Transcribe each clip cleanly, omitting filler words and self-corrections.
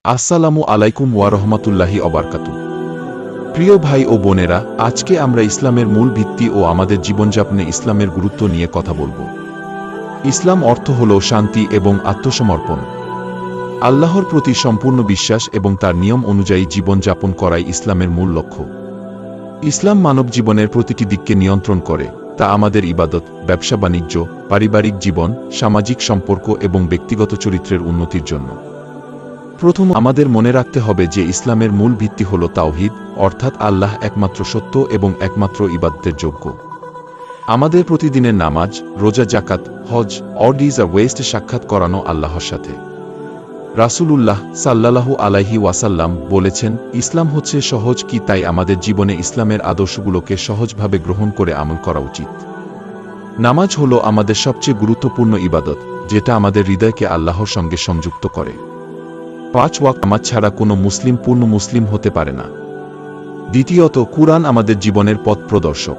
আসসালামু আলাইকুম ওয়া রাহমাতুল্লাহি ওয়া বারাকাতুহু। প্রিয় ভাই ও বোনেরা, আজকে আমরা ইসলামের মূল ভিত্তি ও আমাদের জীবনযাপনে ইসলামের গুরুত্ব নিয়ে কথা বলবো। ইসলাম অর্থ হল শান্তি এবং আত্মসমর্পণ। আল্লাহর প্রতি সম্পূর্ণ বিশ্বাস এবং তার নিয়ম অনুযায়ী জীবনযাপন করাই ইসলামের মূল লক্ষ্য। ইসলাম মানব জীবনের প্রতিটি দিককে নিয়ন্ত্রণ করে, তা আমাদের ইবাদত, ব্যবসা বাণিজ্য, পারিবারিক জীবন, সামাজিক সম্পর্ক এবং ব্যক্তিগত চরিত্রের উন্নতির জন্য। প্রথম আমাদের মনে রাখতে হবে যে ইসলামের মূল ভিত্তি হল তাওহীদ, অর্থাৎ আল্লাহ একমাত্র সত্য এবং একমাত্র ইবাদতের যোগ্য। আমাদের প্রতিদিনের নামাজ, রোজা, জাকাত, হজ, অডিজ আর ওয়েস্ট সাক্ষাৎ করানো আল্লাহর সাথে। রাসূলুল্লাহ সাল্লাল্লাহু আলাইহি ওয়াসাল্লাম বলেছেন, ইসলাম হচ্ছে সহজ কি, তাই আমাদের জীবনে ইসলামের আদর্শগুলোকে সহজভাবে গ্রহণ করে আমল করা উচিত। নামাজ হলো আমাদের সবচেয়ে গুরুত্বপূর্ণ ইবাদত, যেটা আমাদের হৃদয়কে আল্লাহর সঙ্গে সংযুক্ত করে। 5 ওয়াক্ত নামাজ ছাড়া কোনো মুসলিম পূর্ণ মুসলিম হতে পারে না। দ্বিতীয়ত, কুরআন আমাদের জীবনের পথ প্রদর্শক।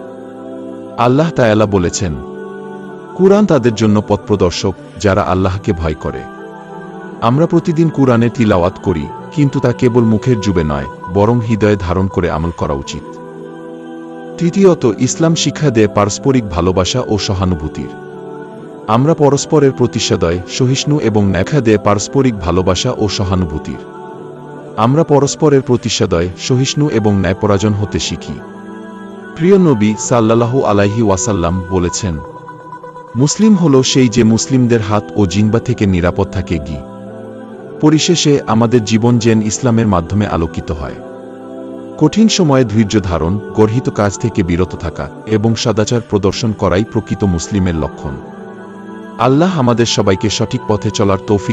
আল্লাহ তাআলা বলেছেন, কুরআন তাদের জন্য পথ প্রদর্শক যারা আল্লাহকে ভয় করে। আমরা প্রতিদিন কুরআনের তিলাওয়াত করি, কিন্তু তা কেবল মুখের জুবে নয়, বরং হৃদয়ে ধারণ করে আমল করা উচিত। তৃতীয়ত, ইসলাম শিক্ষা দেয় পারস্পরিক ভালোবাসা ও সহানুভূতির। আমরা পরস্পরের প্রতি সদয়, সহিষ্ণু এবং ন্যায় দেয় পারস্পরিক ভালোবাসা ও সহানুভূতির। আমরা পরস্পরের প্রতি সদয়, সহিষ্ণু এবং ন্যায়পরায়ণ হতে শিখি। প্রিয় নবী সাল্লাল্লাহু আলাইহি ওয়াসাল্লাম বলেছেন, মুসলিম হল সেই যে মুসলিমদের হাত ও জিহ্বা থেকে নিরাপদ থাকে। পরিশেষে আমাদের জীবন যেন ইসলামের মাধ্যমে আলোকিত হয়। কঠিন সময়ে ধৈর্য ধারণ, গর্হিত কাজ থেকে বিরত থাকা এবং সদাচার প্রদর্শন করাই প্রকৃত মুসলিমের লক্ষণ। আল্লাহ আমাদের সবাইকে সঠিক পথে চলার তৌফিক